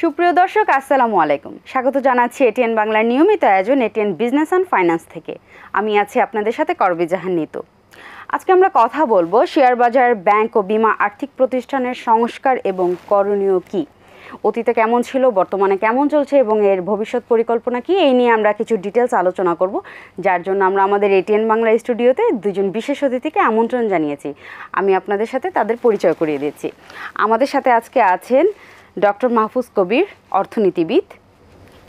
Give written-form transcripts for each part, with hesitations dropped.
সুপ্রিয় দর্শক আসসালামু আলাইকুম, স্বাগত জানাচ্ছি এটিএন বাংলার নিয়মিত আয়োজন এটিএন বিজনেস অ্যান্ড ফাইন্যান্স থেকে। আমি আছি আপনাদের সাথে করবি জাহান নিতু। আজকে আমরা কথা বলবো শেয়ার বাজার, ব্যাংক ও বীমা আর্থিক প্রতিষ্ঠানের সংস্কার এবং করণীয় কী, অতীতে কেমন ছিল, বর্তমানে কেমন চলছে এবং এর ভবিষ্যৎ পরিকল্পনা কী, এই নিয়ে আমরা কিছু ডিটেলস আলোচনা করব। যার জন্য আমরা আমাদের এটিএন বাংলা স্টুডিওতে দুজন বিশেষ অতিথিকে আমন্ত্রণ জানিয়েছি। আমি আপনাদের সাথে তাদের পরিচয় করিয়ে দিচ্ছি। আমাদের সাথে আজকে আছেন ডক্টর মাহফুজ কবির, অর্থনীতিবিদ,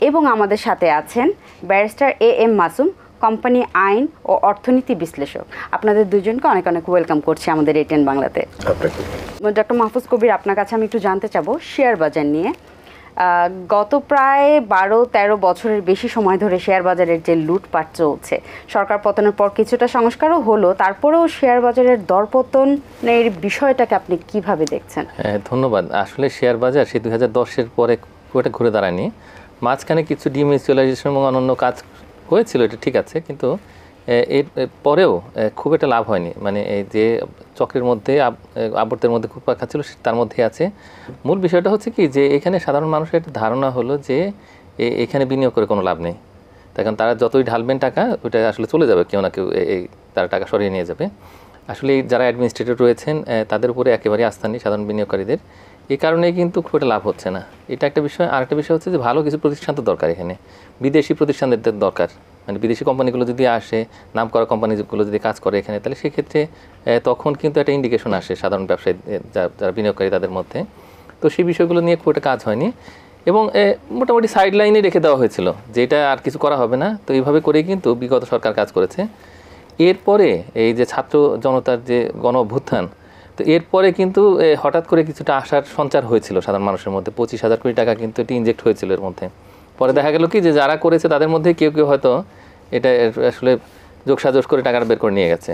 এবং আমাদের সাথে আছেন ব্যারিস্টার AM মাসুম, কোম্পানি আইন ও অর্থনীতি বিশ্লেষক। আপনাদের দুজনকে অনেক অনেক ওয়েলকাম করছি আমাদের এটিএন বাংলাতে। ডক্টর মাহফুজ কবির, আপনার কাছে আমি একটু জানতে চাবো শেয়ার বাজার নিয়ে। গত প্রায় 12-13 বছরের বেশি সময় ধরে শেয়ার বাজারের যে লুটপাট চলছে, সরকার পতনের পর কিছুটা সংস্কারও হলো, তারপরেও শেয়ার বাজারের দরপতনের বিষয়টাকে আপনি কিভাবে দেখছেন? ধন্যবাদ। আসলে শেয়ার বাজার সেই 2010-এর পরে খুব একটা ঘুরে দাঁড়ায়নি। মাঝখানে কিছু ডিমিউচুয়ালাইজেশন এবং অন্যান্য কাজ হয়েছিল, এটা ঠিক আছে, কিন্তু এর পরেও খুব একটা লাভ হয়নি। মানে এই যে চক্রের মধ্যে আবর্তের মধ্যে খুব পাখা ছিল, তার মধ্যে আছে। মূল বিষয়টা হচ্ছে কি, যে এখানে সাধারণ মানুষের একটা ধারণা হলো যে এখানে বিনিয়োগ করে কোনো লাভ নেই। তখন তারা যতই ঢালবেন টাকা, ওইটা আসলে চলে যাবে, কেউ না কেউ তারা টাকা সরিয়ে নিয়ে যাবে। আসলে যারা অ্যাডমিনিস্ট্রেটর রয়েছেন তাদের উপরে একেবারেই আস্থা নেই সাধারণ বিনিয়োগকারীদের। এই কারণে কিন্তু খুব একটা লাভ হচ্ছে না, এটা একটা বিষয়। আরেকটা বিষয় হচ্ছে যে ভালো কিছু প্রতিষ্ঠান তো দরকার, এখানে বিদেশি প্রতিষ্ঠানদের দরকার। মানে বিদেশি কোম্পানিগুলো যদি আসে, নাম করা কোম্পানিগুলো যদি কাজ করে এখানে, তাহলে সেক্ষেত্রে তখন কিন্তু একটা ইন্ডিকেশন আসে সাধারণ ব্যবসায়ী যারা বিনিয়োগকারী তাদের মধ্যে। তো সেই বিষয়গুলো নিয়ে খুব একটা কাজ হয়নি এবং মোটামুটি সাইড লাইনে রেখে দেওয়া হয়েছিল, যেটা আর কিছু করা হবে না। তো এইভাবে করেই কিন্তু বিগত সরকার কাজ করেছে। এরপরে এই যে ছাত্র জনতার যে গণ অভ্যুত্থান, তো এরপরে কিন্তু হঠাৎ করে কিছুটা আশার সঞ্চার হয়েছিল সাধারণ মানুষের মধ্যে। 25,000 কোটি টাকা কিন্তু এটি ইনজেক্ট হয়েছিল এর মধ্যে। পরে দেখা গেল কি, যে যারা করেছে তাদের মধ্যে কেউ কেউ হয়তো এটা আসলে যোগসাজশ করে টাকাটা বের করে নিয়ে গেছে।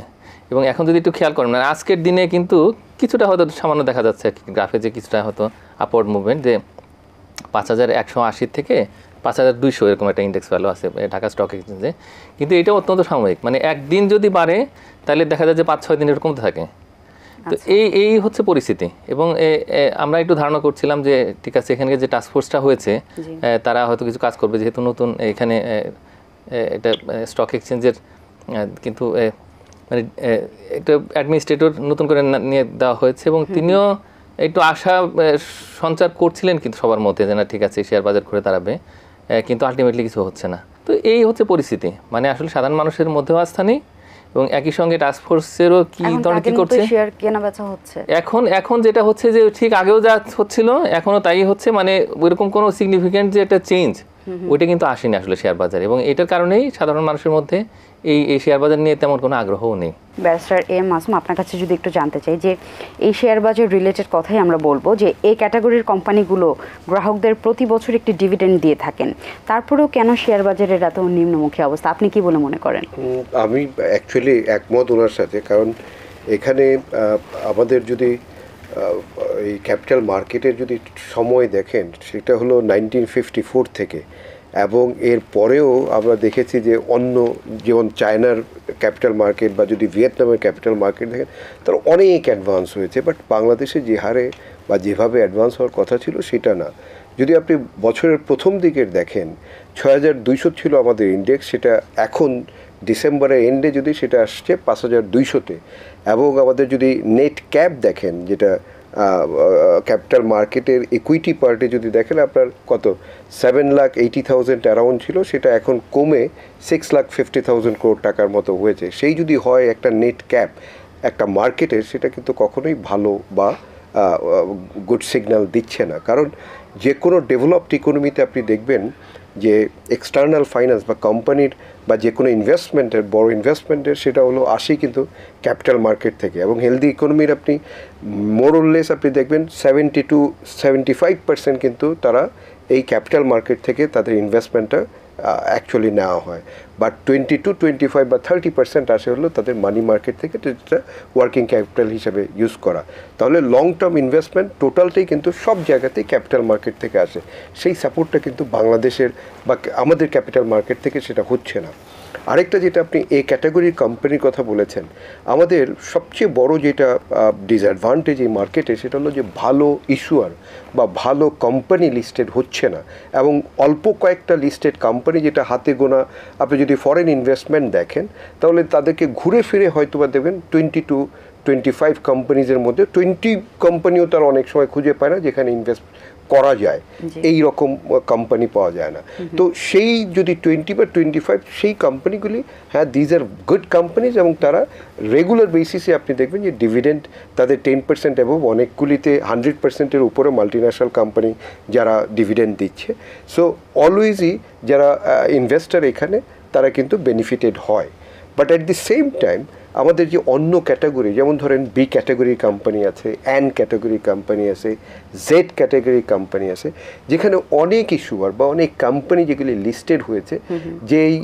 এবং এখন যদি একটু খেয়াল করেন, মানে আজকের দিনে কিন্তু কিছুটা হয়তো সামান্য দেখা যাচ্ছে গ্রাফে, যে কিছুটা হয়তো আপওয়ার্ড মুভমেন্ট, যে 5,180 থেকে 5,200 এরকম একটা ইন্ডেক্স ভ্যালু আছে ঢাকা স্টক এক্সচেঞ্জে। কিন্তু এটা অত্যন্ত সাময়িক, মানে একদিন যদি বাড়ে তাহলে দেখা যায় যে 5-6 দিন এরকম থাকে। তো এই হচ্ছে পরিস্থিতি। এবং আমরা একটু ধারণা করছিলাম যে ঠিক আছে, এখানে যে টাস্কফোর্সটা হয়েছে তারা হয়তো কিছু কাজ করবে, যেহেতু নতুন এখানে এটা স্টক এক্সচেঞ্জের কিন্তু মানে একটা অ্যাডমিনিস্ট্রেটর নতুন করে নিয়ে দেওয়া হয়েছে এবং তিনিও একটু আশা সঞ্চার করছিলেন কিন্তু সবার মধ্যে, যে না ঠিক আছে শেয়ার বাজার ঘুরে দাঁড়াবে, কিন্তু আলটিমেটলি কিছু হচ্ছে না। তো এই হচ্ছে পরিস্থিতি, মানে আসলে সাধারণ মানুষের মধ্যেও আস্থা নেই এবং একই সঙ্গে টাস্কফোর্সেরও কি ধরনের কি করছে, এখন যেটা হচ্ছে যে ঠিক আগেও যা হচ্ছিল এখনও তাই হচ্ছে। মানে ওইরকম কোনো সিগনিফিক্যান্ট যে একটা চেঞ্জ, ওইটা কিন্তু আসেনি আসলে শেয়ার বাজারে। এবং এটার কারণেই সাধারণ মানুষের মধ্যে এই শেয়ার বাজার নিয়ে তেমন কোনো আগ্রহও নেই। ব্যারিস্টার AM মাসুম, আপনার কাছে যদি একটু জানতে চাই, যে এই শেয়ার বাজার রিলেটেড কথাই আমরা বলবো, যে এই ক্যাটাগরির কোম্পানিগুলো গ্রাহকদের প্রতি বছর একটি ডিভিডেন্ড দিয়ে থাকেন, তারপরেও কেন শেয়ার বাজারের এত নিম্নমুখী অবস্থা, আপনি কি বলে মনে করেন? আমি অ্যাকচুয়ালি একমত ওনার সাথে। কারণ এখানে আমাদের যদি এই ক্যাপিটাল মার্কেটের যদি সময় দেখেন, সেটা হলো 1954 থেকে, এবং এর পরেও আমরা দেখেছি যে অন্য যেমন চায়নার ক্যাপিটাল মার্কেট বা যদি ভিয়েতনামের ক্যাপিটাল মার্কেট দেখেন, তার অনেক অ্যাডভান্স হয়েছে। বাট বাংলাদেশে যে হারে বা যেভাবে অ্যাডভান্স হওয়ার কথা ছিল সেটা না। যদি আপনি বছরের প্রথম দিকের দেখেন, 6,200 ছিল আমাদের ইন্ডেক্স, সেটা এখন ডিসেম্বরের এন্ডে যদি সেটা আসছে 5,200-তে। এবং আমাদের যদি নেট ক্যাপ দেখেন, যেটা ক্যাপিটাল মার্কেটের ইকুইটি পার্টে যদি দেখেন, আপনার কত 7,80,000 অ্যারাউন্ড ছিল, সেটা এখন কমে 6,50,000 করোড় টাকার মতো হয়েছে। সেই যদি হয় একটা নেট ক্যাপ একটা মার্কেটের, সেটা কিন্তু কখনোই ভালো বা গুড সিগন্যাল দিচ্ছে না। কারণ যে কোনো ডেভেলপড ইকোনমিতে আপনি দেখবেন যে এক্সটার্নাল ফাইন্যান্স বা কোম্পানির বা যে কোনো ইনভেস্টমেন্টের, বড় ইনভেস্টমেন্টের, সেটা হলো আসে কিন্তু ক্যাপিটাল মার্কেট থেকে। এবং হেলদি ইকোনমির আপনি মোরলেস আপনি দেখবেন 70-75% কিন্তু তারা এই ক্যাপিটাল মার্কেট থেকে তাদের ইনভেস্টমেন্টটা অ্যাকচুয়ালি নেওয়া হয়। বাট 20-25 বা 30% আসে হলো তাদের মানি মার্কেট থেকে, যেটা ওয়ার্কিং ক্যাপিটাল হিসেবে ইউজ করা। তাহলে লং টার্ম ইনভেস্টমেন্ট টোটালটাই কিন্তু সব জায়গাতেই ক্যাপিটাল মার্কেট থেকে আসে। সেই সাপোর্টটা কিন্তু বাংলাদেশের বা আমাদের ক্যাপিটাল মার্কেট থেকে সেটা হচ্ছে না। আরেকটা যেটা আপনি এই ক্যাটাগরির কোম্পানির কথা বলেছেন, আমাদের সবচেয়ে বড় যেটা ডিসঅ্যাডভান্টেজ এই মার্কেটে সেটা হলো যে ভালো ইস্যুয়ার বা ভালো কোম্পানি লিস্টেড হচ্ছে না, এবং অল্প কয়েকটা লিস্টেড কোম্পানি যেটা হাতে গোনা। আপনি যদি ফরেন ইনভেস্টমেন্ট দেখেন তাহলে তাদেরকে ঘুরে ফিরে হয়তো বা দেবেন 20 to 25 কোম্পানিজের মধ্যে 20 কোম্পানিও তার অনেক সময় খুঁজে পায় না যেখানে ইনভেস্ট করা যায়, এই রকম কোম্পানি পাওয়া যায় না। তো সেই যদি 20 বা 25 সেই কোম্পানিগুলি, হ্যাঁ দিজ আর গুড কোম্পানিজ, এবং তারা রেগুলার বেসিসে আপনি দেখবেন যে ডিভিডেন্ড তাদের 10% এবং অনেকগুলিতে 100%-এর উপরে মাল্টিন্যাশনাল কোম্পানি যারা ডিভিডেন্ড দিচ্ছে। সো অলওয়েজই যারা ইনভেস্টার এখানে তারা কিন্তু বেনিফিটেড হয়। But at the same time আমাদের যে অন্য ক্যাটাগরি, যেমন ধরেন বি ক্যাটাগরি কোম্পানি আছে, এন ক্যাটাগরি কোম্পানি আছে, জেড ক্যাটাগরি কোম্পানি আছে, যেখানে অনেক ইস্যুয়ার বা অনেক কোম্পানি যেগুলি লিস্টেড হয়েছে, যেই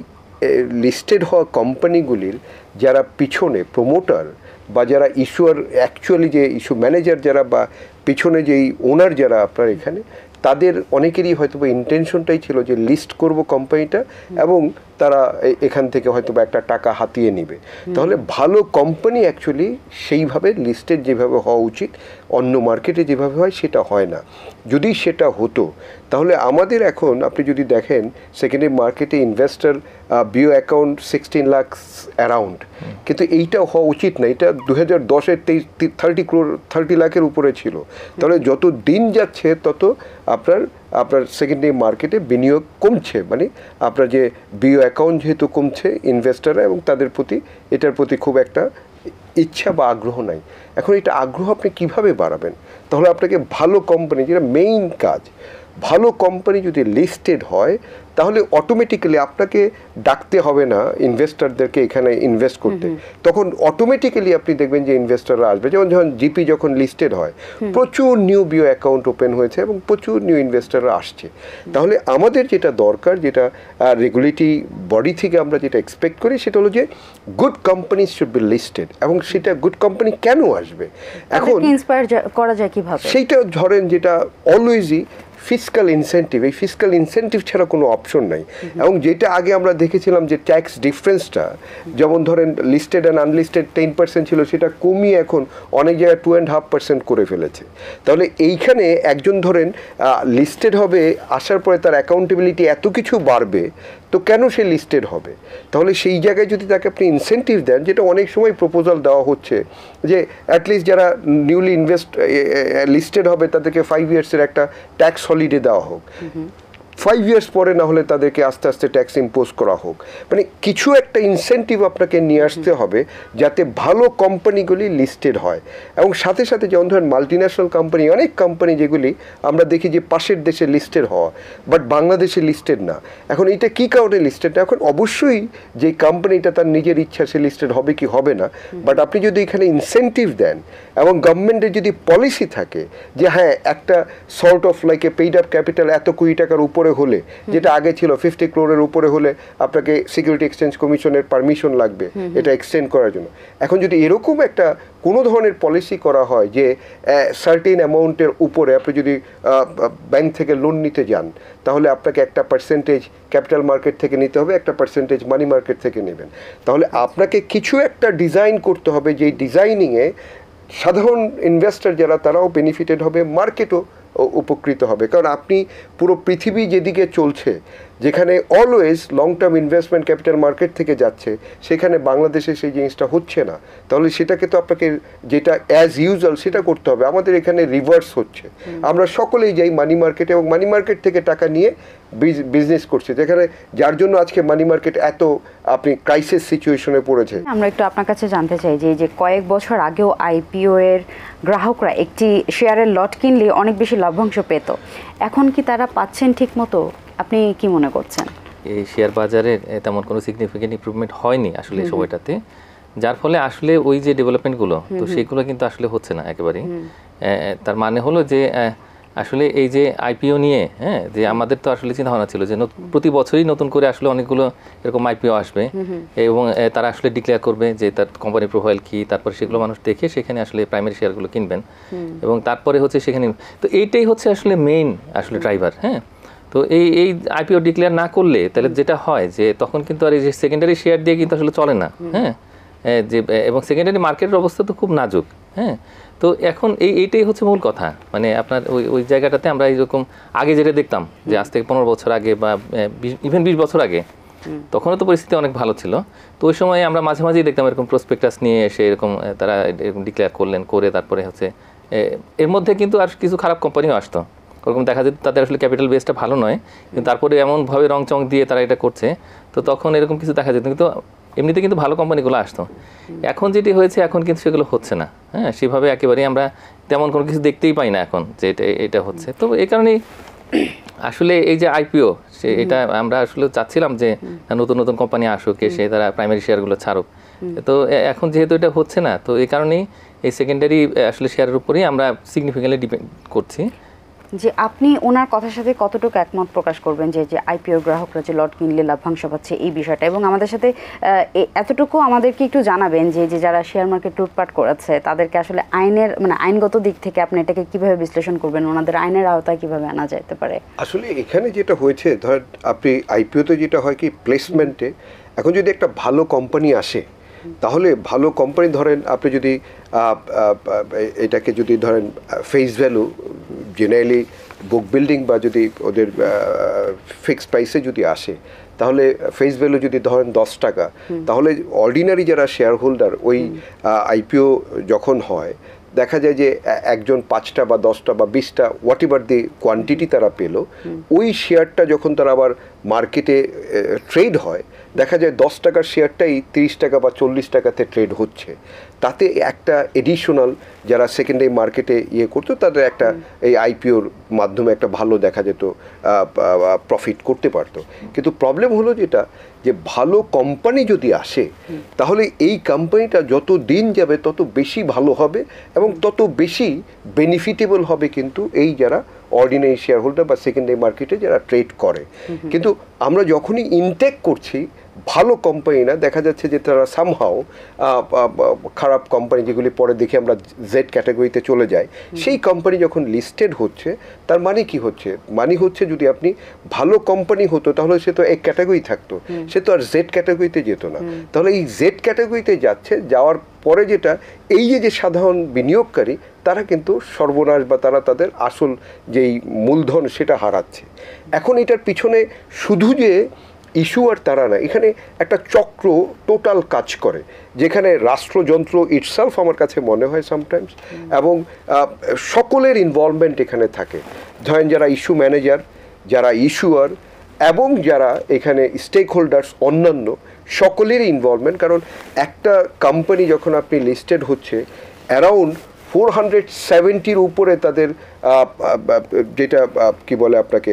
লিস্টেড হওয়া কোম্পানিগুলির যারা পিছনে প্রমোটার বা যারা ইস্যুয়ার অ্যাকচুয়ালি যে ইস্যু ম্যানেজার যারা বা পিছনে যেই ওনার যারা আপনার এখানে, তাদের অনেকেরই হয়তো বা ইন্টেনশনটাই ছিল যে লিস্ট করব কোম্পানিটা এবং তারা এখান থেকে হয়তো বা একটা টাকা হাতিয়ে নেবে। তাহলে ভালো কোম্পানি অ্যাকচুয়ালি সেইভাবে লিস্টেড যেভাবে হওয়া উচিত অন্য মার্কেটে যেভাবে হয় সেটা হয় না। যদি সেটা হতো তাহলে আমাদের এখন আপনি যদি দেখেন সেকেন্ডারি মার্কেটে investor BO account 16 lakh around, কিন্তু এইটা হওয়া উচিত না। এটা 2010-এর 30 লাখের উপরে ছিল। তাহলে যত দিন যাচ্ছে তত আপনার সেকেন্ডারি মার্কেটে বিনিয়োগ কমছে, মানে আপনার যে বিও অ্যাকাউন্ট যেহেতু কমছে ইনভেস্টাররা, এবং তাদের প্রতি এটার প্রতি খুব একটা ইচ্ছা বা আগ্রহ নাই। এখন এটা আগ্রহ আপনি কিভাবে বাড়াবেন? তাহলে আপনাকে ভালো কোম্পানি, যেটা মেইন কাজ, ভালো কোম্পানি যদি লিস্টেড হয় তাহলে অটোমেটিক্যালি আপনাকে ডাকতে হবে না ইনভেস্টরদেরকে এখানে ইনভেস্ট করতে। তখন অটোমেটিক্যালি আপনি দেখবেন যে ইনভেস্টররা আসবে। যেমন জিপি যখন লিস্টেড হয় প্রচুর নিউ বিও অ্যাকাউন্ট ওপেন হয়েছে এবং প্রচুর নিউ ইনভেস্টররা আসছে। তাহলে আমাদের যেটা দরকার, যেটা রেগুলেটরি বডি থেকে আমরা যেটা এক্সপেক্ট করি, সেটা হলো যে good companies should be listed. এবং সেটা গুড কোম্পানি কেন আসবে এখন ইন্সপায়ার করা যায় কিভাবে? সেইটা ধরেন যেটা অলওয়েজই ফিসকাল ইনসেন্টিভ, এই ফিসকাল ইনসেন্টিভ ছাড়া কোনো অপশন নাই। এবং যেটা আগে আমরা দেখেছিলাম যে ট্যাক্স ডিফারেন্সটা, যেমন ধরেন লিস্টেড অ্যান্ড আনলিস্টেড 10% ছিল, সেটা কমিয়ে এখন অনেক জায়গায় 2.5% করে ফেলেছে। তাহলে এইখানে একজন ধরেন লিস্টেড হবে, আসার পরে তার অ্যাকাউন্টেবিলিটি এত কিছু বাড়বে, তো কেন সে লিস্টেড হবে? তাহলে সেই জায়গায় যদি তাকে আপনি ইনসেন্টিভ দেন, যেটা অনেক সময় প্রপোজাল দেওয়া হচ্ছে যে অ্যাটলিস্ট যারা নিউলি লিস্টেড হবে তাদেরকে 5 ইয়ার্সের একটা ট্যাক্স হলিডে দেওয়া হোক, 5 ইয়ার্স পরে না হলে তাদেরকে আস্তে আস্তে ট্যাক্স ইম্পোজ করা হোক। মানে কিছু একটা ইনসেন্টিভ আপনাকে নিয়ে আসতে হবে যাতে ভালো কোম্পানিগুলি লিস্টেড হয়। এবং সাথে সাথে যেমন ধরেন মাল্টিন্যাশনাল কোম্পানি, অনেক কোম্পানি যেগুলি আমরা দেখি যে পাশের দেশে লিস্টেড হওয়া, বাট বাংলাদেশে লিস্টেড না। এখন এইটা কী কারণে লিস্টেড না? এখন অবশ্যই যে কোম্পানিটা তার নিজের ইচ্ছা সে লিস্টেড হবে কি হবে না, বাট আপনি যদি এখানে ইনসেন্টিভ দেন এবং গভর্নমেন্টের যদি পলিসি থাকে যে হ্যাঁ একটা sort of like a paid up capital এত কোটি টাকার উপরে হলে, যেটা আগে ছিল 50 crore উপরে হলে আপনাকে সিকিউরিটি এক্সচেঞ্জ কমিশনের পারমিশন লাগবে এটা এক্সটেন্ড করার জন্য। এখন যদি এরকম একটা কোনো ধরনের পলিসি করা হয় যে সার্টেন অ্যামাউন্টের উপরে আপনি যদি ব্যাংক থেকে লোন নিতে যান, তাহলে আপনাকে একটা পার্সেন্টেজ ক্যাপিটাল মার্কেট থেকে নিতে হবে, একটা পার্সেন্টেজ মানি মার্কেট থেকে নেবেন। তাহলে আপনাকে কিছু একটা ডিজাইন করতে হবে, যেই ডিজাইনিংয়ে সাধারণ ইনভেস্টর যারা তারাও বেনিফিটেড হবে, মার্কেটও উপকৃত হবে। কারণ আপনি পুরো পৃথিবী যেদিকে চলছে, যেখানে always long term investment capital market থেকে যাচ্ছে, সেখানে বাংলাদেশে সেই জিনিসটা হচ্ছে না। তাহলে সেটাকে তো আপনাকে যেটা অ্যাজ ইউজুয়াল সেটা করতে হবে। আমাদের এখানে রিভার্স হচ্ছে, আমরা সকলেই যাই মানি মার্কেটে এবং মানি মার্কেট থেকে টাকা নিয়ে বিজনেস করছে, যেখানে যার জন্য আজকে মানি মার্কেট এত আপনি ক্রাইসিস সিচুয়েশনে পড়েছে। আমরা একটু আপনার কাছে জানতে চাই যে কয়েক বছর আগেও আইপিও এর গ্রাহকরা একটি শেয়ারের লট কিনলে অনেক বেশি লভ্যাংশ পেত, এখন কি তারা পাচ্ছেন ঠিক মতো? আপনি কি মনে করছেন? এই শেয়ার বাজারের তেমন কোনো সিগনিফিকেন্ট ইমপ্রুভমেন্ট হয়নি আসলে এই সময়টাতে, যার ফলে আসলে ওই যে ডেভেলপমেন্টগুলো তো সেগুলো কিন্তু আসলে হচ্ছে না একেবারেই। তার মানে হলো যে আসলে এই যে আইপিও নিয়ে যে আমাদের তো আসলে চিন্তা ভাবনা ছিল যে প্রতি বছরই নতুন করে আসলে অনেকগুলো এরকম আইপিও আসবে এবং তারা আসলে ডিক্লেয়ার করবে যে তার কোম্পানি প্রোফাইল কি, তারপরে সেগুলো মানুষ দেখে সেখানে আসলে প্রাইমারি শেয়ারগুলো কিনবেন এবং তারপরে হচ্ছে সেখানে, তো এইটাই হচ্ছে আসলে মেইন আসলে ড্রাইভার। তো তো এই আইপিও ডিক্লেয়ার না করলে তাহলে যেটা হয় যে তখন কিন্তু আর এই যে সেকেন্ডারি শেয়ার দিয়ে কিন্তু আসলে চলে না, হ্যাঁ, যে এবং সেকেন্ডারি মার্কেটের অবস্থা তো খুব নাজুক, হ্যাঁ। তো এখন এইটাই হচ্ছে মূল কথা, মানে আপনার ওই জায়গাটাতে আমরা এইরকম আগে যেটা দেখতাম যে আজ থেকে 15 বছর আগে বা ইভেন 20 বছর আগে, তখনও তো পরিস্থিতি অনেক ভালো ছিল। তো ওই সময় আমরা মাঝে মাঝেই দেখতাম এরকম প্রসপেক্টাস নিয়ে এসে এরকম তারা এরকম ডিক্লেয়ার করলেন, করে তারপরে হচ্ছে এর মধ্যে কিন্তু আর কিছু খারাপ কোম্পানিও আসতো, ওরকম দেখা যেত তাদের আসলে ক্যাপিটাল বেসটা ভালো নয়, কিন্তু তারপরে এমনভাবে রং চং দিয়ে তারা এটা করছে, তো তখন এরকম কিছু দেখা যেত, কিন্তু এমনিতে কিন্তু ভালো কোম্পানিগুলো আসতো। এখন যেটি হয়েছে এখন কিন্তু সেগুলো হচ্ছে না, হ্যাঁ, সেভাবে একেবারেই আমরা তেমন কোনো কিছু দেখতেই পাই না এখন যে এটা হচ্ছে। তো এই কারণেই আসলে এই যে আইপিও এটা আমরা আসলে চাচ্ছিলাম যে নতুন নতুন কোম্পানি আসুক, এসে তারা প্রাইমারি শেয়ারগুলো ছাড়ুক। তো এখন যেহেতু এটা হচ্ছে না, তো এই কারণেই এই সেকেন্ডারি আসলে শেয়ারের উপরেই আমরা সিগনিফিকেন্টলি ডিপেন্ড করছি। যে আপনি ওনার কথার সাথে কতটুকু একমত প্রকাশ করবেন যে আইপিও গ্রাহকরা যে লট কিনলে লাভ্যাংশ পাচ্ছে এই বিষয়টা, এবং আমাদের সাথে এতটুকু আমাদেরকে একটু জানাবেন যে যারা শেয়ার মার্কেট লুটপাট করেছে তাদেরকে আসলে আইনের মানে আইনগত দিক থেকে আপনি এটাকে কিভাবে বিশ্লেষণ করবেন, ওনাদের আইনের আওতায় কিভাবে আনা যেতে পারে? আসলে এখানে যেটা হয়েছে, ধর আপনি আইপিওতে যেটা হয় কি প্লেসমেন্টে, এখন যদি একটা ভালো কোম্পানি আসে তাহলে ভালো কোম্পানি ধরেন আপনি যদি এটাকে যদি ধরেন ফেস ভ্যালু জেনারেলি বুক বিল্ডিং বা যদি ওদের ফিক্সড প্রাইসে যদি আসে তাহলে ফেস ভ্যালু যদি ধরেন 10 টাকা, তাহলে অর্ডিনারি যারা শেয়ার হোল্ডার ওই আইপিও যখন হয় দেখা যায় যে একজন 5টা বা 10টা বা 20টা হোয়াট এভার দি কোয়ান্টিটি তারা পেল, ওই শেয়ারটা যখন তারা আবার মার্কেটে ট্রেড হয় দেখা যায় 10 টাকার শেয়ারটাই 30 টাকা বা 40 টাকাতে ট্রেড হচ্ছে। তাতে একটা এডিশনাল যারা সেকেন্ডারি মার্কেটে করতো তাদের একটা এই আইপিওর মাধ্যমে একটা ভালো দেখা যেত প্রফিট করতে পারতো। কিন্তু প্রবলেম হলো যেটা যে ভালো কোম্পানি যদি আসে তাহলে এই কোম্পানিটা যত দিন যাবে তত বেশি ভালো হবে এবং তত বেশি বেনিফিটেবল হবে কিন্তু এই যারা অর্ডিনারি শেয়ার হোল্ডার বা সেকেন্ডারি মার্কেটে যারা ট্রেড করে। কিন্তু আমরা যখনই ইনটেক করছি ভালো কোম্পানি না, দেখা যাচ্ছে যে তারা সামহাও খারাপ কোম্পানি যেগুলি পরে দেখে আমরা জেড ক্যাটাগরিতে চলে যাই, সেই কোম্পানি যখন লিস্টেড হচ্ছে তার মানে কি হচ্ছে, মানে হচ্ছে যদি আপনি ভালো কোম্পানি হতো তাহলে সে তো এক ক্যাটাগরি থাকতো, সে তো আর জেড ক্যাটাগরিতে যেত না। তাহলে এই জেড ক্যাটাগরিতে যাচ্ছে, যাওয়ার পরে যেটা এই যে সাধারণ বিনিয়োগকারী তারা কিন্তু সর্বনাশ বা তারা তাদের আসল যেই মূলধন সেটা হারাচ্ছে। এখন এটার পিছনে শুধু যে ইস্যু আর তারা না, এখানে একটা চক্র টোটাল কাজ করে যেখানে রাষ্ট্রযন্ত্র ইটসেলফ আমার কাছে মনে হয় সামটাইমস, এবং সকলের ইনভলভমেন্ট এখানে থাকে। ধরেন যারা ইস্যু ম্যানেজার, যারা ইস্যুয়ার এবং যারা এখানে স্টেক হোল্ডার্স অন্যান্য সকলেরই ইনভলভমেন্ট। কারণ একটা কোম্পানি যখন আপনি লিস্টেড হচ্ছে অ্যারাউন্ড 470-র উপরে তাদের যেটা কি বলে আপনাকে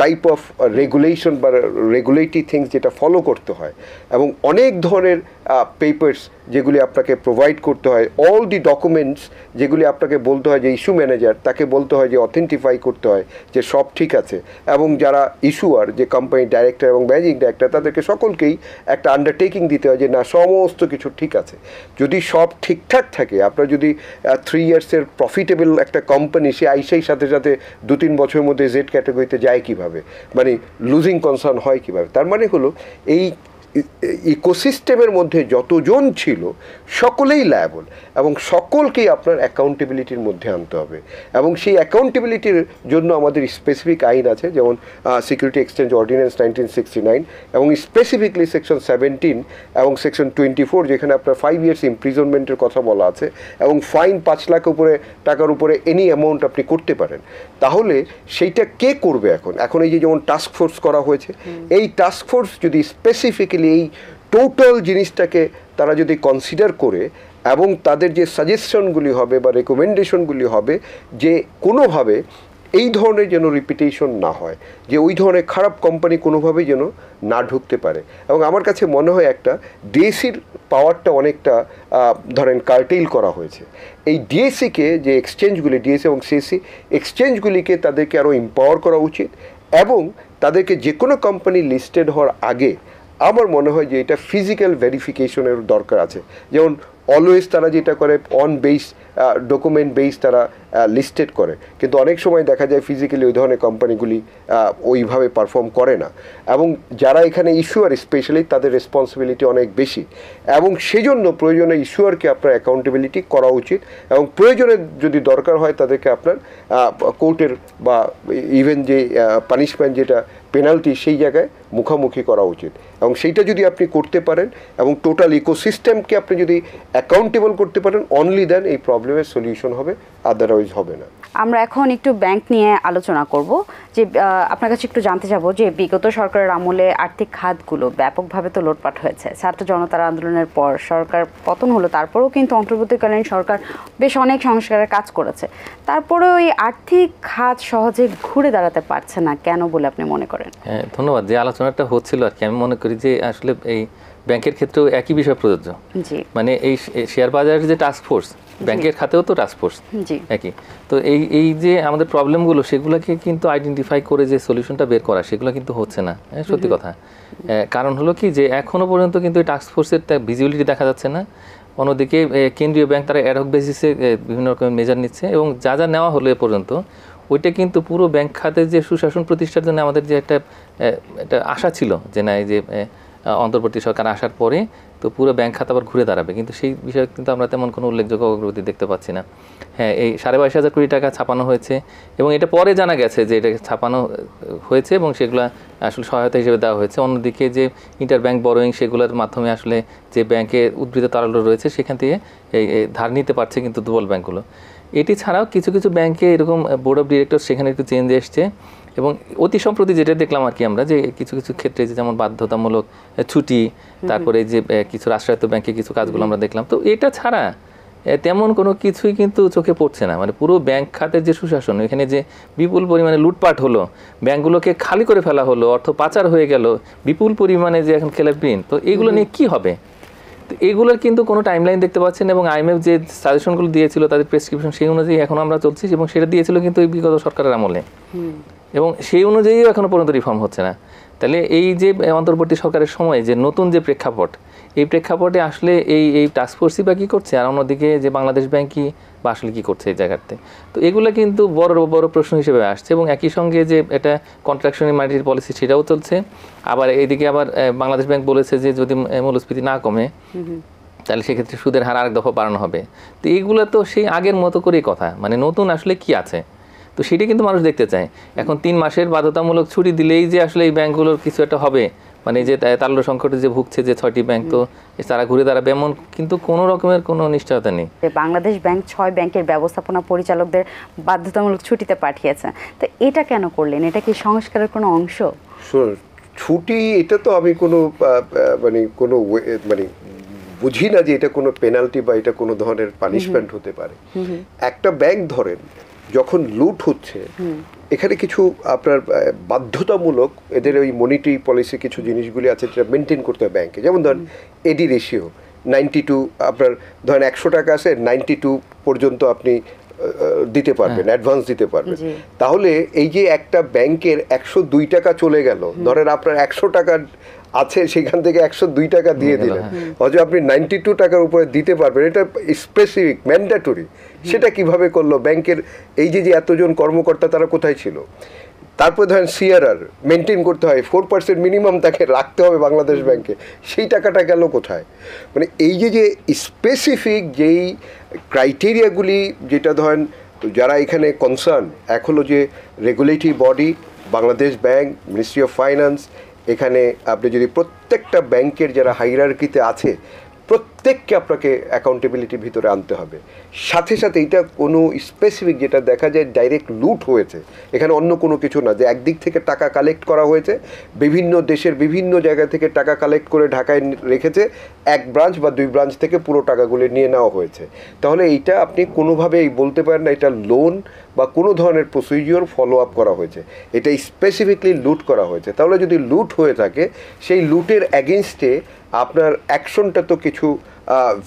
টাইপ অফ রেগুলেশন বা রেগুলেটরি থিংস যেটা ফলো করতে হয়, এবং অনেক ধরনের পেপার্স যেগুলি আপনাকে প্রোভাইড করতে হয়, অল দি ডকুমেন্টস যেগুলি আপনাকে বলতে হয় যে ইস্যু ম্যানেজার তাকে বলতে হয় যে অথেন্টিফাই করতে হয় যে সব ঠিক আছে, এবং যারা ইস্যুয়ার যে কোম্পানি ডাইরেক্টর এবং ম্যানেজিং ডাইরেক্টর তাদেরকে সকলকেই একটা আন্ডারটেকিং দিতে হয় যে না সমস্ত কিছু ঠিক আছে। যদি সব ঠিকঠাক থাকে, আপনার যদি 3 ইয়ার্সের প্রফিটেবল একটা কোম্পানি সে আইসেই সাথে সাথে 2-3 বছরের মধ্যে জেড ক্যাটাগরিতে যায় কিভাবে, মানে লুজিং কনসার্ন হয় কিভাবে, তার মানে হলো এই ইকোসিস্টেমের মধ্যে যতজন ছিল সকলেই লায়াবল এবং সকলকেই আপনার অ্যাকাউন্টেবিলিটির মধ্যে আনতে হবে। এবং সেই অ্যাকাউন্টেবিলিটির জন্য আমাদের স্পেসিফিক আইন আছে, যেমন সিকিউরিটি এক্সচেঞ্জ অর্ডিন্যান্স 1969 এবং স্পেসিফিকলি সেকশন 17 এবং সেকশন 24 যেখানে আপনার 5 ইয়ার্স ইমপ্রিজনমেন্টের কথা বলা আছে এবং ফাইন 5 লাখ টাকার উপরে এনি অ্যামাউন্ট আপনি করতে পারেন। তাহলে সেইটা কে করবে? এখন এই যে যেমন টাস্ক ফোর্স করা হয়েছে, এই টাস্ক ফোর্স যদি স্পেসিফিক্যালি এই টোটাল জিনিসটাকে তারা যদি কনসিডার করে এবং তাদের যে সাজেশনগুলি হবে বা রেকমেন্ডেশনগুলি হবে যে কোনোভাবে এই ধরনের যেন রিপিটেশন না হয়, যে ওই ধরনের খারাপ কোম্পানি কোনোভাবেই যেন না ঢুকতে পারে। এবং আমার কাছে মনে হয় একটা ডিএসির পাওয়ারটা অনেকটা ধরেন কার্টেইল করা হয়েছে। এই ডিএসিকে যে এক্সচেঞ্জগুলি ডিএসি এবং সিএসসি এক্সচেঞ্জগুলিকে তাদেরকে আরও এম্পাওয়ার করা উচিত এবং তাদেরকে যে কোনো কোম্পানি লিস্টেড হওয়ার আগে আমার মনে হয় যে এটা ফিজিক্যাল ভেরিফিকেশনের দরকার আছে। যেমন অলওয়েজ তারা যেটা করে অন বেস ডকুমেন্ট বেস তারা লিস্টেড করে, কিন্তু অনেক সময় দেখা যায় ফিজিক্যালি ওই ধরনের কোম্পানিগুলি ওইভাবে পারফর্ম করে না, এবং যারা এখানে ইস্যুয়ার স্পেশালি তাদের রেসপন্সিবিলিটি অনেক বেশি, এবং সেজন্য প্রয়োজনে ইস্যুয়ারকে আপনার অ্যাকাউন্টেবিলিটি করা উচিত, এবং প্রয়োজনে যদি দরকার হয় তাদেরকে আপনার কোর্টের বা ইভেন যে পানিশমেন্ট যেটা পেনাল্টি সেই জায়গায় মুখোমুখি করা উচিত, এবং সেইটা যদি আপনি করতে পারেন এবং টোটাল ইকোসিস্টেমকে আপনি যদি অ্যাকাউন্টেবল করতে পারেন, অনলি দেন এই প্রবলেমের সলিউশন হবে, আদারওয়াইজ হবে না। আমরা এখন একটু ব্যাংক নিয়ে আলোচনা করব, যে আপনার কাছে একটু জানতে চাবো যে বিগত সরকারের আমলে আর্থিক খাতগুলো ব্যাপকভাবে তো লোটপাট হয়েছে। ছাত্র জনতার আন্দোলনের পর সরকার পতন হলো, তারপরেও কিন্তু অন্তর্বর্তীকালীন সরকার বেশ অনেক সংস্কারের কাজ করেছে, তারপরেও এই আর্থিক খাত সহজে ঘুরে দাঁড়াতে পারছে না, কেন বলে আপনি মনে করেন? হ্যাঁ, ধন্যবাদ। যে আলোচনাটা হচ্ছিল আর কি, আমি মনে করি যে আসলে এই ব্যাংকের ক্ষেত্রেও একই বিষয় প্রযোজ্য। জি, মানে এই শেয়ার বাজারের যে টাস্ক ফোর্স, ব্যাংকের খাতেও তো টাস্ক ফোর্স একই। তো এই যে আমাদের প্রবলেমগুলো সেগুলোকে কিন্তু আইডেন্টিফাই করে যে সলিউশনটা বের করা, সেগুলো কিন্তু হচ্ছে না, সত্যি কথা। কারণ হলো কি, যে এখনো পর্যন্ত কিন্তু এই টাস্ক ফোর্সের ভিজিবিলিটি দেখা যাচ্ছে না। অন্যদিকে কেন্দ্রীয় ব্যাংক তারা অ্যাডহক বেসিসে বিভিন্ন রকমের মেজার নিচ্ছে, এবং যা যা নেওয়া হলো এ পর্যন্ত ওইটা কিন্তু পুরো ব্যাংক খাতের যে সুশাসন প্রতিষ্ঠার জন্য আমাদের যে একটা আশা ছিল, যে না এই যে অন্তর্বর্তী সরকার আসার পরে তো পুরো ব্যাংক খাত আবার ঘুরে দাঁড়াবে, কিন্তু সেই বিষয়ে কিন্তু আমরা তেমন কোনো উল্লেখযোগ্য অগ্রগতি দেখতে পাচ্ছি না। হ্যাঁ, এই 22,500 কোটি টাকা ছাপানো হয়েছে, এবং এটা পরে জানা গেছে যে এটা ছাপানো হয়েছে এবং সেগুলো আসলে সহায়তা হিসেবে দেওয়া হয়েছে। অন্যদিকে যে ইন্টার ব্যাংক বরোয়িং, সেগুলোর মাধ্যমে আসলে যে ব্যাংকে উদ্বৃত্ত তারল্য রয়েছে সেখান থেকে এই ধার নিতে পারছে কিন্তু দুর্বল ব্যাংকগুলো। এটি ছাড়াও কিছু কিছু ব্যাংকে এরকম বোর্ড অফ ডিরেক্টর সেখানে একটু চেঞ্জ এসছে, এবং অতি সম্প্রতি যেটা দেখলাম আর কি আমরা, যে কিছু কিছু ক্ষেত্রে যেমন বাধ্যতামূলক ছুটি, তারপরে যে কিছু রাষ্ট্রায়ত্ত ব্যাংকে কিছু কাজগুলো আমরা দেখলাম। তো এটা ছাড়া তেমন কোনো কিছুই কিন্তু চোখে পড়ছে না। মানে পুরো ব্যাংক খাতের যে সুশাসন, এখানে যে বিপুল পরিমাণে লুটপাট হলো, ব্যাংকগুলোকে খালি করে ফেলা হলো, অর্থ পাচার হয়ে গেল, বিপুল পরিমাণে যে এখন খেলাপি, তো এইগুলো নিয়ে কি হবে? তো এগুলোর কিন্তু কোনো টাইমলাইন দেখতে পাচ্ছেন, এবং IMF যে সাজেশনগুলো দিয়েছিল তাদের প্রেসক্রিপশন সেই অনুযায়ী এখন আমরা চলছি, এবং সেটা দিয়েছিল কিন্তু এই বিগত সরকারের আমলে, এবং সেই অনুযায়ীও এখনো পর্যন্ত রিফর্ম হচ্ছে না। তাহলে এই যে অন্তর্বর্তী সরকারের সময় যে নতুন যে প্রেক্ষাপট, এই প্রেক্ষাপটে আসলে এই টাস্কফোর্সই বা কী করছে, আর অন্যদিকে যে বাংলাদেশ ব্যাংকই বা আসলে কী করছে এই জায়গাতে, তো এগুলো কিন্তু বড় বড় প্রশ্ন হিসেবে আসছে। এবং একই সঙ্গে যে এটা কন্ট্রাকশনারি মানিটারি পলিসি সেটাও চলছে, আবার এইদিকে আবার বাংলাদেশ ব্যাংক বলেছে যে যদি মূল্যস্ফীতি না কমে তাহলে সেক্ষেত্রে সুদের হার আরেক দফা বাড়ানো হবে। তো এইগুলো তো সেই আগের মতো করেই কথা, মানে নতুন আসলে কি আছে, তো সেটি কিন্তু মানুষ দেখতে চায়। এখন 3 মাসের বাধ্যতামূলক ছুটি দিলেই যে আসলে এই ব্যাংকগুলোর কিছু একটা হবে, মানে যে তারল্য সংকটে যে ভুগছে যে 6টি ব্যাংক, তো তারা ঘুরে দাঁড়াবে এমন কিন্তু কোনো রকমের কোনো নিশ্চয়তা নেই। বাংলাদেশ ব্যাংক 6 ব্যাংকের ব্যবস্থাপনা পরিচালকদের বাধ্যতামূলক ছুটিতে পাঠিয়েছে, তো এটা কেন করলেন? এটা কি সংস্কারের কোনো অংশ? ছুটি এটা তো আমি কোনো মানে বুঝি না যে এটা কোনো পেনাল্টি বা এটা কোনো ধরনের পানিশমেন্ট হতে পারে। একটা ব্যাংক ধরেন যখন লুট হচ্ছে, এখানে কিছু আপনার বাধ্যতামূলক এদের ওই মনিটারি পলিসি কিছু জিনিসগুলি আছে যেটা মেনটেন করতে হবে ব্যাংকে। যেমন ধরেন এডি রেশিও 92, আপনার ধরেন 100 টাকা আছে, 92 পর্যন্ত আপনি দিতে পারবেন, অ্যাডভান্স দিতে পারবেন। তাহলে এই যে একটা ব্যাংকের 102 টাকা চলে গেল, ধরেন আপনার 100 টাকা আছে, সেখান থেকে 102 টাকা দিয়ে দিলেন, অথচ আপনি 92 টাকার উপরে দিতে পারবেন, এটা স্পেসিফিক ম্যান্ডেটরি। সেটা কিভাবে করলো ব্যাংকের এই যে এতজন কর্মকর্তা, তারা কোথায় ছিল? তারপর ধরেন সিআরআর মেনটেন করতে হয়, 4% মিনিমাম তাকে রাখতে হবে বাংলাদেশ ব্যাংকে, সেই টাকাটা গেল কোথায়? মানে এই যে স্পেসিফিক যেই ক্রাইটেরিয়াগুলি, যেটা ধরেন যারা এখানে কনসার্ন, এক হলো যে regulatory body Bangladesh bank, ministry of finance, এখানে আপনি যদি প্রত্যেকটা ব্যাংকের যারা হাইরার্কিতে আছে প্রত্যেককে আপনাকে অ্যাকাউন্টেবিলিটির ভিতরে আনতে হবে। সাথে সাথে এটা কোনো স্পেসিফিক যেটা দেখা যায় ডাইরেক্ট লুট হয়েছে, এখানে অন্য কোনো কিছু না, যে একদিক থেকে টাকা কালেক্ট করা হয়েছে, বিভিন্ন দেশের বিভিন্ন জায়গা থেকে টাকা কালেক্ট করে ঢাকায় রেখেছে, 1 ব্রাঞ্চ বা 2 ব্রাঞ্চ থেকে পুরো টাকাগুলো নিয়ে নেওয়া হয়েছে। তাহলে এইটা আপনি কোনোভাবেই বলতে পারেন না এটা লোন বা কোনো ধরনের প্রসিজিওর ফলো আপ করা হয়েছে, এটা স্পেসিফিকলি লুট করা হয়েছে। তাহলে যদি লুট হয়ে থাকে, সেই লুটের অ্যাগেনস্টে আপনার অ্যাকশনটা তো কিছু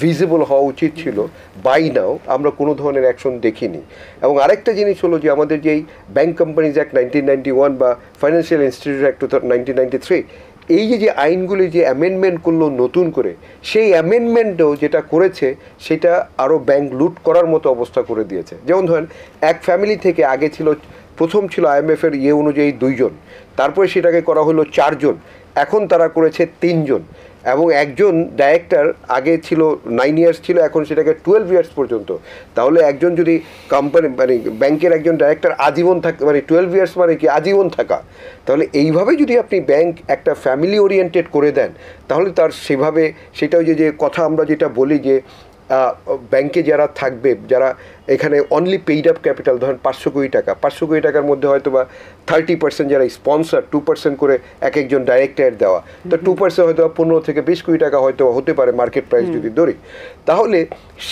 ভিজিবল হওয়া উচিত ছিল। বাই নাও আমরা কোনো ধরনের অ্যাকশন দেখিনি। এবং আরেকটা জিনিস হলো যে আমাদের যেই ব্যাংক কোম্পানিজ অ্যাক্ট 1991 বা ফাইন্যান্সিয়াল ইনস্টিটিউট অ্যাক্ট 1993, এই যে আইনগুলি যে অ্যামেন্ডমেন্ট করলো নতুন করে, সেই অ্যামেন্ডমেন্টও যেটা করেছে সেটা আরও ব্যাংক লুট করার মতো অবস্থা করে দিয়েছে। যেমন ধরেন, এক ফ্যামিলি থেকে আগে ছিল, প্রথম ছিল IMF-এর অনুযায়ী 2 জন, তারপরে সেটাকে করা হলো 4 জন, এখন তারা করেছে 3 জন, এবং একজন ডাইরেক্টর আগে ছিল 9 ইয়ার্স ছিল, এখন সেটাকে 12 ইয়ার্স পর্যন্ত। তাহলে একজন যদি কোম্পানি মানে ব্যাংকের একজন ডাইরেক্টর আজীবন থাকে, মানে 12 ইয়ার্স মানে কি আজীবন থাকা, তাহলে এইভাবে যদি আপনি ব্যাংক একটা ফ্যামিলি ওরিয়েন্টেড করে দেন, তাহলে তার সেভাবে সেটা ওই যে কথা আমরা যেটা বলি যে ব্যাংকে যারা থাকবে, যারা এখানে অনলি পেইড আপ ক্যাপিটাল, ধরেন 500 কোটি টাকা, 500 কোটি টাকার মধ্যে হয়তো বা 30% যারা স্পন্সর, 2% করে এক একজন ডাইরেক্টর দেওয়া, তো 2% হয়তো 15 থেকে 20 কোটি টাকা হয়তো হতে পারে মার্কেট প্রাইস যদি ধরি, তাহলে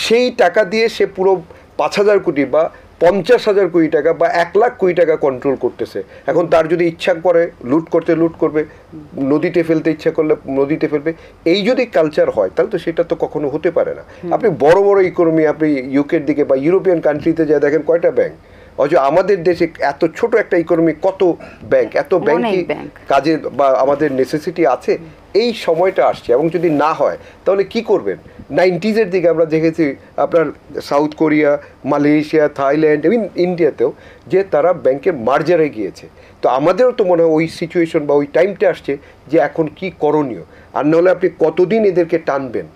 সেই টাকা দিয়ে সে পুরো 5,000 কোটি বা 50,000 কোটি টাকা বা 1 লাখ কোটি টাকা কন্ট্রোল করতেছে। এখন তার যদি ইচ্ছা করে লুট করতে লুট করবে, নদীতে ফেলতে ইচ্ছা করলে নদীতে ফেলবে। এই যদি কালচার হয় তাহলে তো সেটা তো কখনো হতে পারে না। আপনি বড় বড় ইকোনমি, আপনি ইউকের দিকে বা ইউরোপিয়ান কান্ট্রিতে যা দেখেন কয়টা ব্যাংক, অথচ আমাদের দেশে এত ছোট একটা ইকোনমি, কত ব্যাংক, এত ব্যাংকই কাজে বা আমাদের নেসেসিটি আছে। এই সময়টা আসছে, এবং যদি না হয় তাহলে কি করবেন? 90s-এর দিকে আমরা দেখেছি আপনার সাউথ কোরিয়া, মালয়েশিয়া, থাইল্যান্ড, এবং ইন্ডিয়াতেও যে তারা ব্যাংকে মার্জারে গিয়েছে। তো আমাদেরও তো মনে হয় ওই সিচুয়েশন বা ওই টাইমটা আসছে যে এখন কি করণীয়। আর নাহলে আপনি কতদিন এদেরকে টানবেন?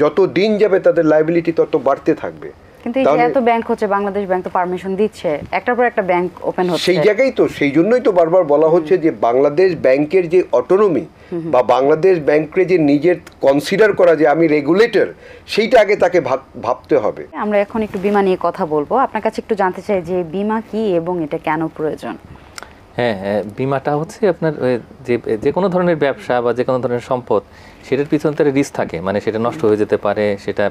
যত দিন যাবে তাদের লায়াবিলিটি তত বাড়তে থাকবে। কিন্তু এই যে এত ব্যাংক হচ্ছে, বাংলাদেশ ব্যাংক তো পারমিশন দিচ্ছে, একটার পর একটা ব্যাংক ওপেন হচ্ছে। সেই জায়গায় তো, সেই জন্যই তো বারবার বলা হচ্ছে যে বাংলাদেশ ব্যাংকের যে অটোনমি বা বাংলাদেশ ব্যাংকের যে নিজের কনসিডার করা যে আমি রেগুলেটর, সেইটা আগে তাকে ভাবতে হবে। আমরা এখন একটু বীমা নিয়ে কথা বলবো। আপনার কাছে একটু জানতে চাই যে বীমা কি এবং এটা কেন প্রয়োজন? হ্যাঁ, বীমাটা হচ্ছে আপনার যে কোনো ধরনের ব্যবসা বা যে কোনো ধরনের সম্পদ, সেটার পিছনে তার রিস্ক থাকে, মানে সেটা নষ্ট হয়ে যেতে পারে। সেটা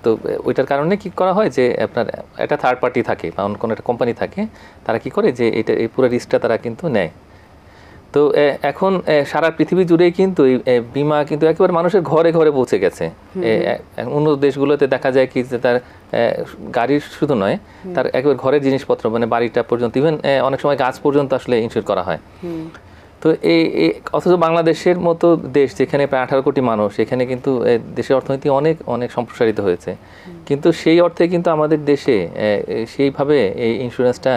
তো ওইটার কারণে কি করা হয় যে আপনার একটা থার্ড পার্টি থাকে বা অন্য কোনো একটা কোম্পানি থাকে, তারা কি করে যে এই পুরো রিস্কটা তারা কিন্তু নেয়। তো এখন সারা পৃথিবী জুড়েই কিন্তু এই বীমা কিন্তু একেবারে মানুষের ঘরে ঘরে পৌঁছে গেছে। অন্য দেশগুলোতে দেখা যায় কি যে তার গাড়ির শুধু নয়, তার একেবারে ঘরের জিনিসপত্র, মানে বাড়িটা পর্যন্ত, ইভেন অনেক সময় গাছ পর্যন্ত আসলে ইনস্যুর করা হয়। তো অথচ বাংলাদেশের মতো দেশ, যেখানে প্রায় 18 কোটি মানুষ, এখানে কিন্তু দেশের অর্থনীতি অনেক অনেক সম্প্রসারিত হয়েছে, কিন্তু সেই অর্থে কিন্তু আমাদের দেশে সেইভাবে এই ইন্স্যুরেন্সটা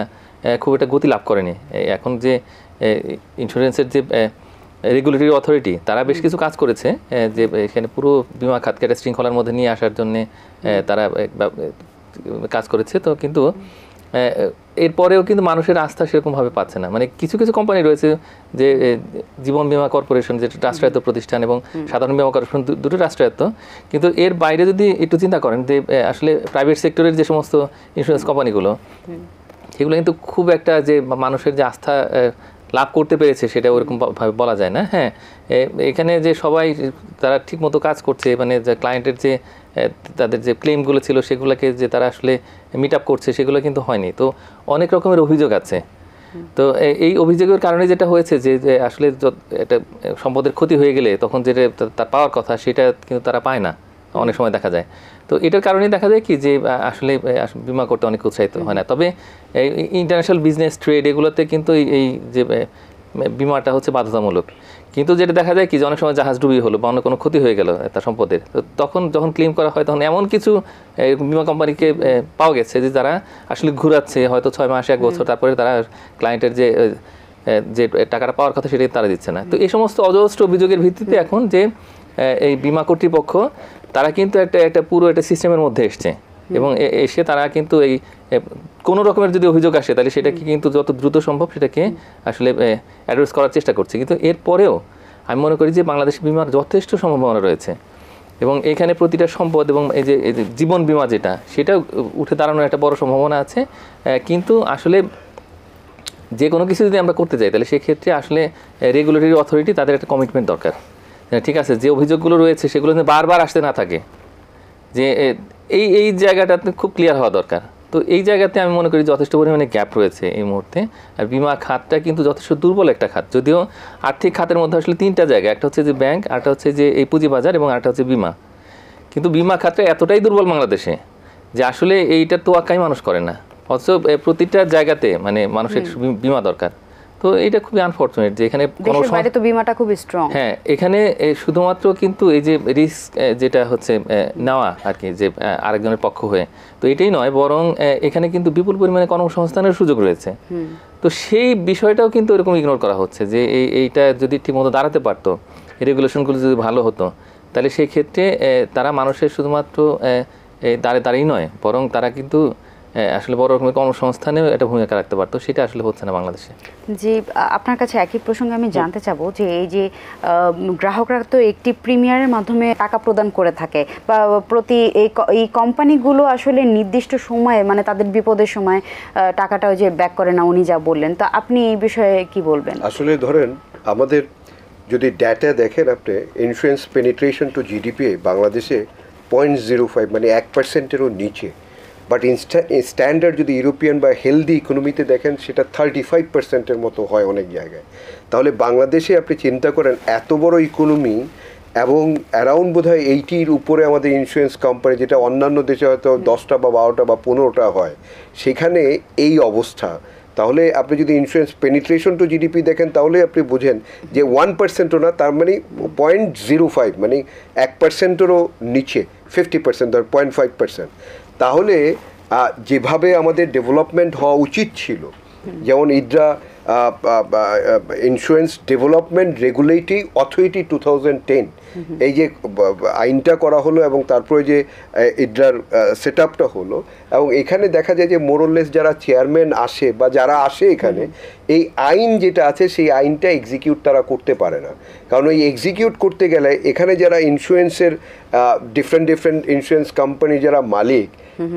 খুব একটা গতি লাভ করেনি। এখন যে ইন্স্যুরেন্সের যে রেগুলেটরি অথরিটি, তারা বেশ কিছু কাজ করেছে, যে এখানে পুরো বীমা খাতকে একটা শৃঙ্খলার মধ্যে নিয়ে আসার জন্যে তারা কাজ করেছে। তো কিন্তু এরপরেও কিন্তু মানুষের আস্থা সেরকমভাবে পাচ্ছে না। মানে কিছু কিছু কোম্পানি রয়েছে, যে জীবন বীমা কর্পোরেশন, যেটা রাষ্ট্রায়ত্ত প্রতিষ্ঠান, এবং সাধারণ বীমা কর্পোরেশন, দুটো রাষ্ট্রায়ত্ত। কিন্তু এর বাইরে যদি একটু চিন্তা করেন যে আসলে প্রাইভেট সেক্টরের যে সমস্ত ইন্স্যুরেন্স কোম্পানিগুলো, সেগুলো কিন্তু খুব একটা যে মানুষের যে আস্থা লাভ করতে পেরেছে সেটা ওরকমভাবে বলা যায় না। হ্যাঁ, এখানে যে সবাই তারা ঠিকমতো কাজ করছে, মানে যে ক্লায়েন্টের যে তাদের যে ক্লেমগুলো ছিল সেগুলোকে যে তারা আসলে মিট আপ করছে, সেগুলো কিন্তু হয়নি। তো অনেক রকমের অভিযোগ আছে। তো এই অভিযোগের কারণে যেটা হয়েছে যে আসলে একটা সম্পদের ক্ষতি হয়ে গেলে তখন যেটা তার পাওয়ার কথা, সেটা কিন্তু তারা পায় না, অনেক সময় দেখা যায়। তো এটার কারণেই দেখা যায় কি যে আসলে বীমা করতে অনেক উৎসাহিত হয় না। তবে ইন্টারন্যাশনাল বিজনেস, ট্রেড, এগুলোতে কিন্তু এই যে বীমাটা হচ্ছে বাধ্যতামূলক। কিন্তু যেটা দেখা যায় কি যে অনেক সময় জাহাজ ডুবি হলো বা অন্য কোনো ক্ষতি হয়ে গেল তার সম্পদের, তো তখন যখন ক্লেম করা হয়, তখন এমন কিছু বীমা কোম্পানিকে পাওয়া গেছে যে তারা আসলে ঘুরাচ্ছে হয়তো 6 মাস 1 বছর, তারপরে তারা ক্লায়েন্টের যে টাকাটা পাওয়ার কথা সেটাই তারা দিচ্ছে না। তো এই সমস্ত অজস্র অভিযোগের ভিত্তিতে এখন যে এই বীমা কর্তৃপক্ষ, তারা কিন্তু একটা পুরো একটা সিস্টেমের মধ্যে এসছে, এবং এসে তারা কিন্তু এই কোনো রকমের যদি অভিযোগ আসে তাহলে সেটাকে কিন্তু যত দ্রুত সম্ভব সেটাকে আসলে অ্যাড্রেস করার চেষ্টা করছে। কিন্তু এরপরেও আমি মনে করি যে বাংলাদেশ বীমার যথেষ্ট সম্ভাবনা রয়েছে, এবং এখানে প্রতিটা সম্পদ এবং এই যে জীবন বীমা যেটা, সেটা উঠে দাঁড়ানোর একটা বড় সম্ভাবনা আছে। কিন্তু আসলে যে কোনো কিছু যদি আমরা করতে যাই তাহলে সেক্ষেত্রে আসলে রেগুলেটরি অথরিটি, তাদের একটা কমিটমেন্ট দরকার। ঠিক আছে, যে অভিযোগগুলো রয়েছে সেগুলো বারবার আসতে না থাকে, যে এই জায়গাটা খুব ক্লিয়ার হওয়া দরকার। তো এই জায়গাতে আমি মনে করি যথেষ্ট পরিমাণে গ্যাপ রয়েছে এই মুহূর্তে। আর বীমা খাতটা কিন্তু যথেষ্ট দুর্বল একটা খাত, যদিও আর্থিক খাতের মধ্যে আসলে 3টা জায়গা, একটা হচ্ছে যে ব্যাংক, আরেকটা হচ্ছে যে এই পুঁজিবাজার, এবং আরেকটা হচ্ছে বীমা। কিন্তু বীমা খাতটা এতটাই দুর্বল বাংলাদেশে যে আসলে এইটার তোয়াক্কাই মানুষ করে না, অথচ প্রতিটা জায়গাতে মানে মানুষের বীমা দরকার। তো তো এটা খুবই আনফরচুনেট যে এখানে দেশের বাইরে তো বিমাটা খুব স্ট্রং। হ্যাঁ, এখানে শুধুমাত্র কিন্তু এই যে রিস্ক যেটা হচ্ছে নেওয়া আর কি, যে আরেকজনের পক্ষ হয়ে, তো এটাই নয়, বরং এখানে কিন্তু বিপুল পরিমাণে কর্মসংস্থানের সুযোগ রয়েছে। তো সেই বিষয়টাও কিন্তু এরকম ইগনোর করা হচ্ছে যে এইটা যদি ঠিকমতো দাঁড়াতে পারতো, রেগুলেশনগুলো যদি ভালো হতো, তাহলে সেই ক্ষেত্রে তারা মানুষের শুধুমাত্র দাঁড়িয়েই নয়, বরং তারা কিন্তু আসলে বড় রকমের কর্মসংস্থানেও একটা ভূমিকা রাখতে পারতো। সেটা আসলে হচ্ছে না বাংলাদেশে। জি, আপনার কাছে একই প্রসঙ্গে আমি জানতে চাবো যে এই যে গ্রাহকরা তো একটি প্রিমিয়ারের মাধ্যমে টাকা প্রদান করে থাকে, বা প্রতি এই কোম্পানিগুলো আসলে নির্দিষ্ট সময়ে, মানে তাদের বিপদের সময় টাকাটা যে ব্যাক করে না, উনি যা বললেন, তো আপনি এই বিষয়ে কি বলবেন? আসলে ধরেন আমাদের যদি ডেটা দেখেন আপনি, ইন্স্যুরেন্স পেনিট্রেশন টু জিডিপি বাংলাদেশে 0.05, মানে 1%-এরও নিচে। বাট স্ট্যান্ডার্ড যদি ইউরোপিয়ান বা হেলদি ইকোনমিতে দেখেন সেটা 35%-এর মতো হয় অনেক জায়গায়। তাহলে বাংলাদেশে আপনি চিন্তা করেন এত বড় ইকোনমি, এবং অ্যারাউন্ড বোধহয় 80-র উপরে আমাদের ইন্স্যুরেন্স কোম্পানি, যেটা অন্যান্য দেশে হয়তো 10টা বা 12টা বা 15টা হয়, সেখানে এই অবস্থা। তাহলে আপনি যদি ইন্স্যুরেন্স পেনিট্রেশন টু জিডিপি দেখেন তাহলে আপনি বুঝেন যে 1%ও না, তার মানে 0.05, মানে 1%-এরও নিচে, 50%, ধর 0.5%। তাহলে যেভাবে আমাদের ডেভেলপমেন্ট হওয়া উচিত ছিল, যেমন ইডরা ইন্স্যুরেন্স ডেভেলপমেন্ট রেগুলেটরি অথরিটি 2010, এই যে আইনটা করা হলো এবং তারপরে যে ইডরার সেট আপটা হলো, এবং এখানে দেখা যায় যে মোরলেস যারা চেয়ারম্যান আসে বা যারা আসে এখানে, এই আইন যেটা আছে সেই আইনটা এক্সিকিউট তারা করতে পারে না। কারণ এই এক্সিকিউট করতে গেলে এখানে যারা ইন্স্যুরেন্সের ডিফারেন্ট ইন্স্যুরেন্স কোম্পানি যারা মালিক,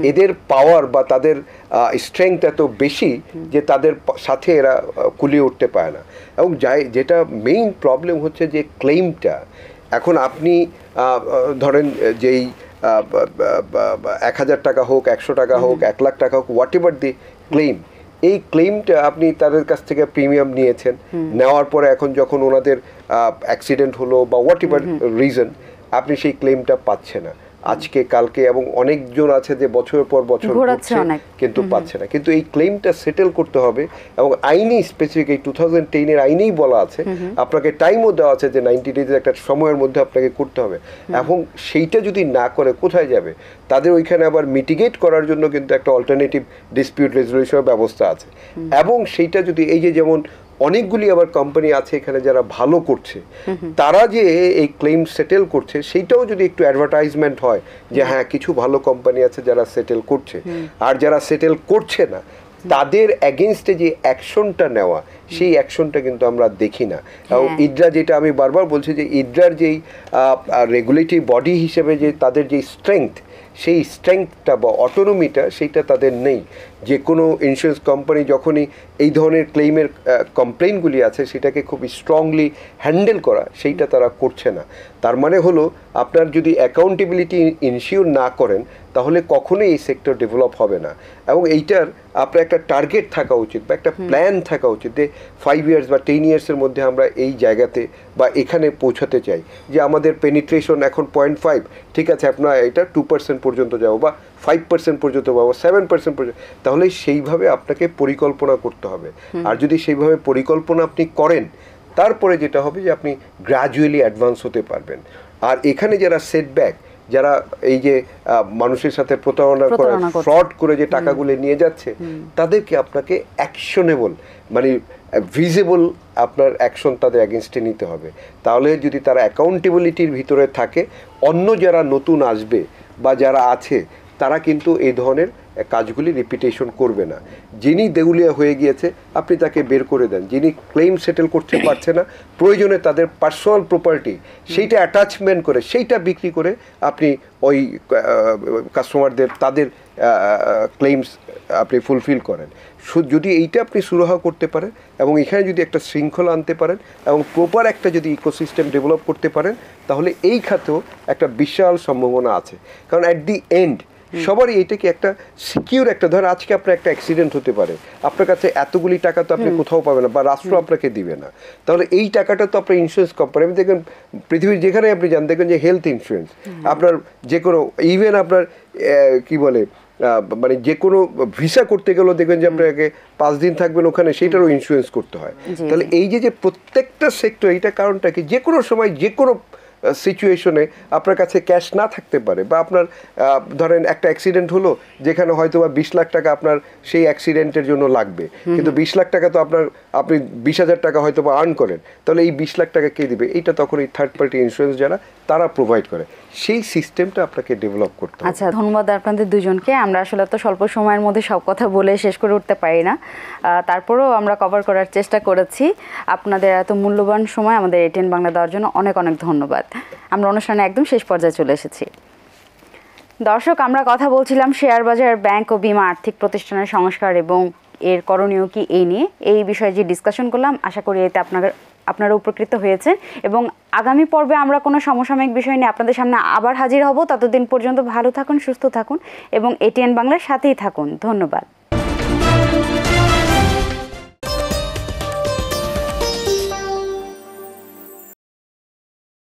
এদের পাওয়ার বা তাদের স্ট্রেংথ এত বেশি যে তাদের সাথে এরা কুলিয়ে উঠতে পারে না। এবং যেটা মেইন প্রবলেম হচ্ছে যে ক্লেইমটা, এখন আপনি ধরেন যেই 1000 টাকা হোক, 100 টাকা হোক, 1 লাখ টাকা হোক, হোয়াট এভার দি ক্লেইম, এই ক্লেইমটা আপনি তাদের কাছ থেকে প্রিমিয়াম নিয়েছেন, নেওয়ার পরে এখন যখন ওনাদের অ্যাক্সিডেন্ট হলো বা হোয়াট এভার রিজন, আপনি সেই ক্লেইমটা পাচ্ছেন না আজকে কালকে, এবং অনেকজন আছে যে বছরের পর বছর ঘুরছে কিন্তু পাচ্ছে না। কিন্তু এই ক্লেইমটা সেটেল করতে হবে, এবং আইনেই স্পেসিফিক এই 2010-এর আইনেই বলা আছে, আপনাকে টাইমও দেওয়া আছে যে 90 ডেজের একটা সময়ের মধ্যে আপনাকে করতে হবে। এবং সেইটা যদি না করে কোথায় যাবে? তাদের ওইখানে আবার মিটিগেট করার জন্য কিন্তু একটা অল্টারনেটিভ ডিসপিউট রেজলিউশনের ব্যবস্থা আছে। এবং সেইটা যদি এই যে যেমন অনেকগুলি আবার কোম্পানি আছে এখানে যারা ভালো করছে, তারা যে এই ক্লেম সেটেল করছে সেইটাও যদি একটু অ্যাডভার্টাইজমেন্ট হয় যে হ্যাঁ কিছু ভালো কোম্পানি আছে যারা সেটেল করছে, আর যারা সেটেল করছে না তাদের এগেনস্টে যে অ্যাকশনটা নেওয়া, সেই অ্যাকশনটা কিন্তু আমরা দেখি না। এবং ইডরা, যেটা আমি বারবার বলছি যে ইডরার যেই রেগুলেটরি বডি হিসেবে যে তাদের যে স্ট্রেংথ, সেই স্ট্রেংথটা বা অটোনমিটা সেইটা তাদের নেই। যে কোনো ইন্স্যুরেন্স কোম্পানি যখনই এই ধরনের ক্লেইমের কমপ্লেইনগুলি আছে সেটাকে খুব স্ট্রংলি হ্যান্ডেল করা, সেইটা তারা করছে না। তার মানে হলো আপনার যদি অ্যাকাউন্টেবিলিটি ইনশিওর না করেন তাহলে কখনোই এই সেক্টর ডেভেলপ হবে না। এবং এইটার আপনার একটা টার্গেট থাকা উচিত বা একটা প্ল্যান থাকা উচিত যে 5 ইয়ার্স বা 10 ইয়ার্সের মধ্যে আমরা এই জায়গাতে বা এখানে পৌঁছাতে চাই, যে আমাদের পেনিট্রেশন এখন 0.5, ঠিক আছে আপনার এটা 2% পর্যন্ত যাবো বা 5% পর্যন্ত যাবো, 7% পর্যন্ত। তাহলে সেইভাবে আপনাকে পরিকল্পনা করতে হবে। আর যদি সেইভাবে পরিকল্পনা আপনি করেন, তারপরে যেটা হবে যে আপনি গ্র্যাজুয়ালি অ্যাডভান্স হতে পারবেন। আর এখানে যারা সেটব্যাক, যারা এই যে মানুষের সাথে প্রতারণা করে, ফ্রড করে যে টাকাগুলো নিয়ে যাচ্ছে, তাদেরকে আপনাকে অ্যাকশনেবল, মানে ভিজিবল আপনার অ্যাকশন তাদের অ্যাগেনস্টে নিতে হবে। তাহলে যদি তারা অ্যাকাউন্টেবিলিটির ভিতরে থাকে, অন্য যারা নতুন আসবে বা যারা আছে তারা কিন্তু এই ধরনের কাজগুলি রিপিটেশন করবে না। যিনি দেউলিয়া হয়ে গিয়েছে আপনি তাকে বের করে দেন, যিনি ক্লেম সেটেল করতে পারছে না, প্রয়োজনে তাদের পার্সোনাল প্রপার্টি সেইটা অ্যাটাচমেন্ট করে সেইটা বিক্রি করে আপনি ওই কাস্টমারদের তাদের ক্লেমস আপনি ফুলফিল করেন। যদি এইটা আপনি সুরাহা করতে পারেন এবং এখানে যদি একটা শৃঙ্খলা আনতে পারেন এবং প্রপার একটা যদি ইকোসিস্টেম ডেভেলপ করতে পারেন, তাহলে এই খাতেও একটা বিশাল সম্ভাবনা আছে। কারণ অ্যাট দি এন্ড সবারই এইটাকে একটা সিকিউর একটা, ধর আজকে আপনার একটা অ্যাক্সিডেন্ট হতে পারে, আপনার কাছে এতগুলি টাকা তো আপনি কোথাও পাবেন না বা রাষ্ট্র আপনাকে দিবে না, তাহলে এই টাকাটা তো আপনার ইন্স্যুরেন্স কোম্পানি, আপনি দেখবেন পৃথিবীর যেখানে আপনি যান দেখবেন যে হেলথ ইন্স্যুরেন্স আপনার যে কোনো, ইভেন আপনার কি বলে মানে যে কোনো ভিসা করতে গেলেও দেখবেন যে আপনাকে 5 দিন থাকবেন ওখানে, সেটারও ইন্স্যুরেন্স করতে হয়। তাহলে এই যে প্রত্যেকটা সেক্টর, এইটা কারণটা কি, যে কোনো সময় যে কোনো সিচুয়েশনে আপনার কাছে ক্যাশ না থাকতে পারে, বা আপনার ধরেন একটা অ্যাক্সিডেন্ট হলো যেখানে হয়তো বা 20 লাখ টাকা আপনার সেই অ্যাক্সিডেন্টের জন্য লাগবে, কিন্তু 20 লাখ টাকা তো আপনি 20,000 টাকা হয়তো বা আর্ন করেন, তাহলে এই 20 লাখ টাকা কে দিবে? এইটা তখন এই থার্ড পার্টি ইন্স্যুরেন্স যারা তারা প্রোভাইড করে, সেই সিস্টেমটা আপনাকে ডেভেলপ করতে হবে। আচ্ছা, ধন্যবাদ আপনাদের দুজনকে। আমরা আসলে তো স্বল্প সময়ের মধ্যে সব কথা বলে শেষ করে উঠতে পারি না, তারপরেও আমরা কভার করার চেষ্টা করেছি। আপনাদের এত মূল্যবান সময় আমাদের এটিএন বাংলা দেওয়ার জন্য অনেক অনেক ধন্যবাদ। আমরা অনুষ্ঠানে একদম শেষ পর্যায়ে চলে এসেছি। দর্শক, আমরা কথা বলছিলাম শেয়ার বাজার, ব্যাংক ও বীমা আর্থিক প্রতিষ্ঠানের সংস্কার এবং এর করণীয় কি, এই নিয়ে এই বিষয়ে যে ডিসকাশন করলাম, আশা করি এতে আপনারা উপকৃত হয়েছেন। এবং আগামী পর্বে আমরা কোনো সমসাময়িক বিষয় নিয়ে আপনাদের সামনে আবার হাজির হব। ততদিন পর্যন্ত ভালো থাকুন, সুস্থ থাকুন এবং এটিএন বাংলার সাথেই থাকুন। ধন্যবাদ।